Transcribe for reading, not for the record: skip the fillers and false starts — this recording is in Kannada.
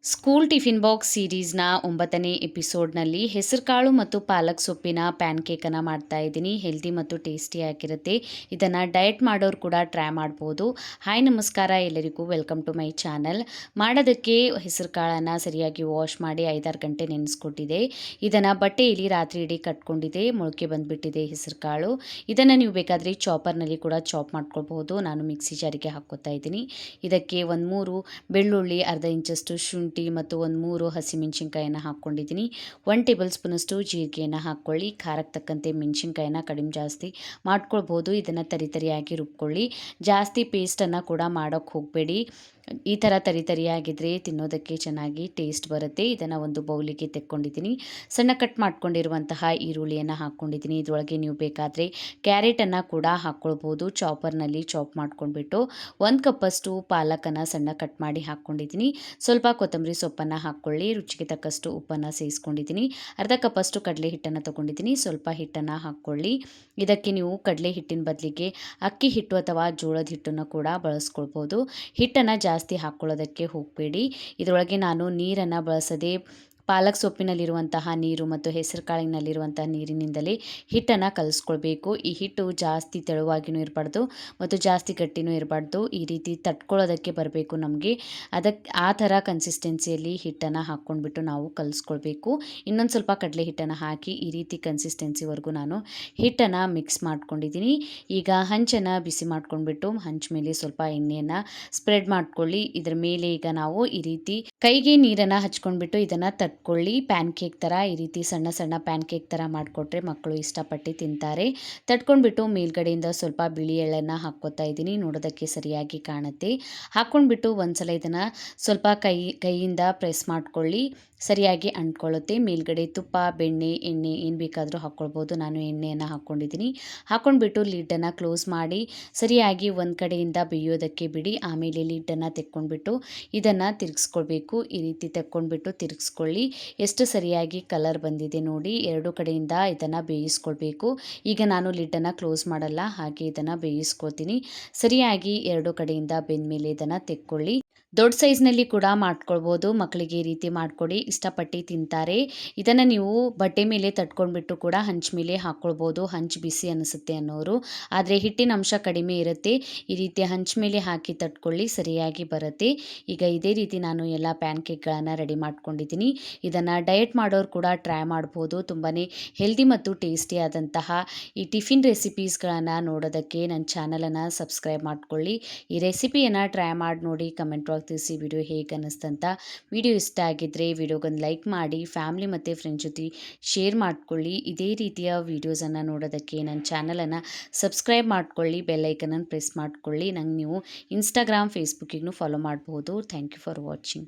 ಸ್ಕೂಲ್ ಟಿಫಿನ್ ಬಾಕ್ಸ್ ಸೀರೀಸ್‌ನ 9ನೇ ಎಪಿಸೋಡ್‌ನಲ್ಲಿ ಹೆಸರುಕಾಳು ಮತ್ತು ಪಾಲಕ್ ಸೊಪ್ಪಿನ ಪ್ಯಾನ್ ಕೇಕನ್ನು ಮಾಡ್ತಾ ಇದ್ದೀನಿ. ಹೆಲ್ದಿ ಮತ್ತು ಟೇಸ್ಟಿ ಆಗಿರುತ್ತೆ. ಇದನ್ನು ಡಯಟ್ ಮಾಡೋರು ಕೂಡ ಟ್ರೈ ಮಾಡ್ಬೋದು. ಹಾಯ್ ನಮಸ್ಕಾರ ಎಲ್ಲರಿಗೂ, ವೆಲ್ಕಮ್ ಟು ಮೈ ಚಾನಲ್. ಮಾಡೋದಕ್ಕೆ ಹೆಸರುಕಾಳನ್ನು ಸರಿಯಾಗಿ ವಾಶ್ ಮಾಡಿ 5-6 ಗಂಟೆ ನೆನೆಸ್ಕೊಟ್ಟಿದೆ. ಇದನ್ನು ಬಟ್ಟೆಯಲ್ಲಿ ರಾತ್ರಿ ಇಡೀ ಕಟ್ಕೊಂಡಿದೆ. ಮೊಳಕೆ ಬಂದುಬಿಟ್ಟಿದೆ ಹೆಸರುಕಾಳು. ಇದನ್ನು ನೀವು ಬೇಕಾದರೆ ಚಾಪರ್ನಲ್ಲಿ ಕೂಡ ಚಾಪ್ ಮಾಡ್ಕೊಳ್ಬಹುದು. ನಾನು ಮಿಕ್ಸಿ ಜಾರಿಗೆ ಹಾಕ್ಕೊತಾ ಇದ್ದೀನಿ. ಇದಕ್ಕೆ ಒಂದು 3 ಬೆಳ್ಳುಳ್ಳಿ, ಅರ್ಧ ಇಂಚಷ್ಟು ಶುಂಠಿ ಮತ್ತು ಒಂದು 3 ಹಸಿಮೆಣಸಿನ್ಕಾಯಿಯನ್ನು ಹಾಕ್ಕೊಂಡಿದ್ದೀನಿ. 1 ಟೇಬಲ್ ಸ್ಪೂನಷ್ಟು ಜೀರಿಗೆಯನ್ನು ಹಾಕ್ಕೊಳ್ಳಿ. ಖಾರಕ್ಕೆ ತಕ್ಕಂತೆ ಮೆಣಸಿನ್ಕಾಯಿನ ಕಡಿಮೆ ಜಾಸ್ತಿ ಮಾಡ್ಕೊಳ್ಬೋದು. ಇದನ್ನು ತರಿಯಾಗಿ ರುಬ್ಕೊಳ್ಳಿ. ಜಾಸ್ತಿ ಪೇಸ್ಟನ್ನು ಕೂಡ ಮಾಡೋಕ್ಕೆ ಹೋಗಬೇಡಿ. ಈ ಥರ ತರಿಯಾಗಿದ್ದರೆ ತಿನ್ನೋದಕ್ಕೆ ಚೆನ್ನಾಗಿ ಟೇಸ್ಟ್ ಬರುತ್ತೆ. ಇದನ್ನು ಒಂದು ಬೌಲಿಗೆ ತೆಕ್ಕೊಂಡಿದ್ದೀನಿ. ಸಣ್ಣ ಕಟ್ ಮಾಡ್ಕೊಂಡಿರುವಂತಹ ಈರುಳ್ಳಿಯನ್ನು ಹಾಕ್ಕೊಂಡಿದ್ದೀನಿ. ಇದರೊಳಗೆ ನೀವು ಬೇಕಾದರೆ ಕ್ಯಾರೆಟನ್ನು ಕೂಡ ಹಾಕ್ಕೊಳ್ಬೋದು. ಚಾಪರ್ನಲ್ಲಿ ಚಾಪ್ ಮಾಡ್ಕೊಂಡ್ಬಿಟ್ಟು 1 ಕಪ್ಪಷ್ಟು ಪಾಲಕನ್ನು ಸಣ್ಣ ಕಟ್ ಮಾಡಿ ಹಾಕ್ಕೊಂಡಿದ್ದೀನಿ. ಸ್ವಲ್ಪ ಕೊತ್ತಂಬರಿ ಸೊಪ್ಪನ್ನು ಹಾಕ್ಕೊಳ್ಳಿ. ರುಚಿಗೆ ತಕ್ಕಷ್ಟು ಉಪ್ಪನ್ನು ಸೇರಿಸ್ಕೊಂಡಿದ್ದೀನಿ. ಅರ್ಧ ಕಪ್ಪಷ್ಟು ಕಡಲೆ ಹಿಟ್ಟನ್ನು ತೊಗೊಂಡಿದ್ದೀನಿ. ಸ್ವಲ್ಪ ಹಿಟ್ಟನ್ನು ಹಾಕ್ಕೊಳ್ಳಿ. ಇದಕ್ಕೆ ನೀವು ಕಡಲೆ ಹಿಟ್ಟಿನ ಬದಲಿಗೆ ಅಕ್ಕಿ ಹಿಟ್ಟು ಅಥವಾ ಜೋಳದ ಹಿಟ್ಟನ್ನು ಕೂಡ ಬಳಸ್ಕೊಳ್ಬೋದು. ಹಿಟ್ಟನ್ನು ಜಾಸ್ತಿ ಹಾಕ್ಕೊಳ್ಳೋದಕ್ಕೆ ಹೋಗಬೇಡಿ. ಇದರೊಳಗೆ ನಾನು ನೀರನ್ನು ಬಳಸದೆ ಪಾಲಕ್ ಸೊಪ್ಪಿನಲ್ಲಿರುವಂತಹ ನೀರು ಮತ್ತು ಹೆಸರು ಕಾಳಿನಲ್ಲಿರುವಂತಹ ನೀರಿನಿಂದಲೇ ಹಿಟ್ಟನ್ನು ಕಲಿಸ್ಕೊಳ್ಬೇಕು. ಈ ಹಿಟ್ಟು ಜಾಸ್ತಿ ತೆಳುವಾಗಿಯೂ ಇರಬಾರ್ದು ಮತ್ತು ಜಾಸ್ತಿ ಗಟ್ಟಿನೂ ಇರಬಾರ್ದು. ಈ ರೀತಿ ತಟ್ಕೊಳ್ಳೋದಕ್ಕೆ ಬರಬೇಕು ನಮಗೆ. ಆ ಥರ ಕನ್ಸಿಸ್ಟೆನ್ಸಿಯಲ್ಲಿ ಹಿಟ್ಟನ್ನು ಹಾಕ್ಕೊಂಡ್ಬಿಟ್ಟು ನಾವು ಕಲಿಸ್ಕೊಳ್ಬೇಕು. ಇನ್ನೊಂದು ಸ್ವಲ್ಪ ಕಡಲೆ ಹಿಟ್ಟನ್ನು ಹಾಕಿ ಈ ರೀತಿ ಕನ್ಸಿಸ್ಟೆನ್ಸಿವರೆಗೂ ನಾನು ಹಿಟ್ಟನ್ನು ಮಿಕ್ಸ್ ಮಾಡ್ಕೊಂಡಿದ್ದೀನಿ. ಈಗ ಹಂಚನ್ನು ಬಿಸಿ ಮಾಡ್ಕೊಂಡ್ಬಿಟ್ಟು ಹಂಚ ಮೇಲೆ ಸ್ವಲ್ಪ ಎಣ್ಣೆಯನ್ನು ಸ್ಪ್ರೆಡ್ ಮಾಡ್ಕೊಳ್ಳಿ. ಇದರ ಮೇಲೆ ಈಗ ನಾವು ಈ ರೀತಿ ಕೈಗೆ ನೀರನ್ನು ಹಚ್ಕೊಂಡ್ಬಿಟ್ಟು ಇದನ್ನು ತಟ್ಕೊಳ್ಳಿ. ಪ್ಯಾನ್ ಕೇಕ್ ಥರ ಈ ರೀತಿ ಸಣ್ಣ ಸಣ್ಣ ಪ್ಯಾನ್ ಕೇಕ್ ಥರ ಮಾಡಿಕೊಟ್ರೆ ಮಕ್ಕಳು ಇಷ್ಟಪಟ್ಟು ತಿಂತಾರೆ. ತಟ್ಕೊಂಡ್ಬಿಟ್ಟು ಮೇಲ್ಗಡೆಯಿಂದ ಸ್ವಲ್ಪ ಬಿಳಿ ಎಳ್ಳನ್ನು ಹಾಕ್ಕೊತಾ ಇದ್ದೀನಿ. ನೋಡೋದಕ್ಕೆ ಸರಿಯಾಗಿ ಕಾಣುತ್ತೆ. ಹಾಕ್ಕೊಂಡ್ಬಿಟ್ಟು ಒಂದ್ಸಲ ಇದನ್ನು ಸ್ವಲ್ಪ ಕೈಯಿಂದ ಪ್ರೆಸ್ ಮಾಡ್ಕೊಳ್ಳಿ. ಸರಿಯಾಗಿ ಅಂಟ್ಕೊಳ್ಳುತ್ತೆ. ಮೇಲ್ಗಡೆ ತುಪ್ಪ, ಬೆಣ್ಣೆ, ಎಣ್ಣೆ ಏನು ಬೇಕಾದರೂ ಹಾಕ್ಕೊಳ್ಬೋದು. ನಾನು ಎಣ್ಣೆಯನ್ನು ಹಾಕ್ಕೊಂಡಿದ್ದೀನಿ. ಹಾಕ್ಕೊಂಡ್ಬಿಟ್ಟು ಲಿಡ್ಡನ್ನು ಕ್ಲೋಸ್ ಮಾಡಿ ಸರಿಯಾಗಿ ಒಂದು ಕಡೆಯಿಂದ ಬೇಯೋದಕ್ಕೆ ಬಿಡಿ. ಆಮೇಲೆ ಲಿಡ್ಡನ್ನು ತೆಕ್ಕೊಂಡ್ಬಿಟ್ಟು ಇದನ್ನು ತಿರುಗಿಸ್ಕೊಳ್ಬೇಕು. ಈ ರೀತಿ ತೆಕ್ಕೊಂಡ್ಬಿಟ್ಟು ತಿರುಗಿಸ್ಕೊಳ್ಳಿ. ಎಷ್ಟು ಸರಿಯಾಗಿ ಕಲರ್ ಬಂದಿದೆ ನೋಡಿ. 2 ಕಡೆಯಿಂದ ಇದನ್ನು ಬೇಯಿಸ್ಕೊಳ್ಬೇಕು. ಈಗ ನಾನು ಲಿಡ್ಡನ್ನು ಕ್ಲೋಸ್ ಮಾಡಲ್ಲ, ಹಾಗೆ ಇದನ್ನು ಬೇಯಿಸ್ಕೊಳ್ತೀನಿ. ಸರಿಯಾಗಿ 2 ಕಡೆಯಿಂದ ಬೆಂದ ಮೇಲೆ ಇದನ್ನು ತೆಕ್ಕೊಳ್ಳಿ. ದೊಡ್ಡ ಸೈಜ್ನಲ್ಲಿ ಕೂಡ ಮಾಡ್ಕೊಳ್ಬೋದು. ಮಕ್ಕಳಿಗೆ ಈ ರೀತಿ ಮಾಡಿಕೊಡಿ, ಇಷ್ಟಪಟ್ಟು ತಿಂತಾರೆ. ಇದನ್ನು ನೀವು ಬಟ್ಟೆ ಮೇಲೆ ತಟ್ಕೊಂಡ್ಬಿಟ್ಟು ಕೂಡ ಹಂಚ ಮೇಲೆ ಹಾಕ್ಕೊಳ್ಬೋದು. ಹಂಚು ಬಿಸಿ ಅನಿಸುತ್ತೆ ಅನ್ನೋರು. ಆದರೆ ಹಿಟ್ಟಿನ ಅಂಶ ಕಡಿಮೆ ಇರುತ್ತೆ. ಈ ರೀತಿ ಹಂಚ ಮೇಲೆ ಹಾಕಿ ತಟ್ಕೊಳ್ಳಿ, ಸರಿಯಾಗಿ ಬರುತ್ತೆ. ಈಗ ಇದೇ ರೀತಿ ನಾನು ಎಲ್ಲ ಪ್ಯಾನ್ ಕೇಕ್ಗಳನ್ನು ರೆಡಿ ಮಾಡ್ಕೊಂಡಿದ್ದೀನಿ. ಇದನ್ನು ಡಯಟ್ ಮಾಡೋರು ಕೂಡ ಟ್ರೈ ಮಾಡ್ಬೋದು. ತುಂಬಾ ಹೆಲ್ದಿ ಮತ್ತು ಟೇಸ್ಟಿ ಆದಂತಹ ಈ ಟಿಫಿನ್ ರೆಸಿಪೀಸ್ಗಳನ್ನು ನೋಡೋದಕ್ಕೆ ನನ್ನ ಚಾನಲನ್ನು ಸಬ್ಸ್ಕ್ರೈಬ್ ಮಾಡ್ಕೊಳ್ಳಿ. ಈ ರೆಸಿಪಿಯನ್ನು ಟ್ರೈ ಮಾಡಿ ನೋಡಿ. ಕಮೆಂಟ್ ಬಾಕ್ಸ್ ತಿಳಿಸಿ ವಿಡಿಯೋ ಹೇಗೆ ಅನ್ನಿಸ್ತಂತ. ವಿಡಿಯೋ ಇಷ್ಟ ಆಗಿದ್ದರೆ ವಿಡಿಯೋಗೊಂದು ಲೈಕ್ ಮಾಡಿ, ಫ್ಯಾಮಿಲಿ ಮತ್ತು ಫ್ರೆಂಡ್ಸ್ ಜೊತೆ ಶೇರ್ ಮಾಡ್ಕೊಳ್ಳಿ. ಇದೇ ರೀತಿಯ ವೀಡಿಯೋಸನ್ನು ನೋಡೋದಕ್ಕೆ ನನ್ನ ಚಾನಲನ್ನು ಸಬ್ಸ್ಕ್ರೈಬ್ ಮಾಡ್ಕೊಳ್ಳಿ. ಬೆಲ್ ಐಕನನ್ನು ಪ್ರೆಸ್ ಮಾಡ್ಕೊಳ್ಳಿ. ನಂಗೆ ನೀವು ಇನ್ಸ್ಟಾಗ್ರಾಮ್, ಫೇಸ್ಬುಕ್ಕಿಗೂ ಫಾಲೋ ಮಾಡ್ಬೋದು. Thank you for watching.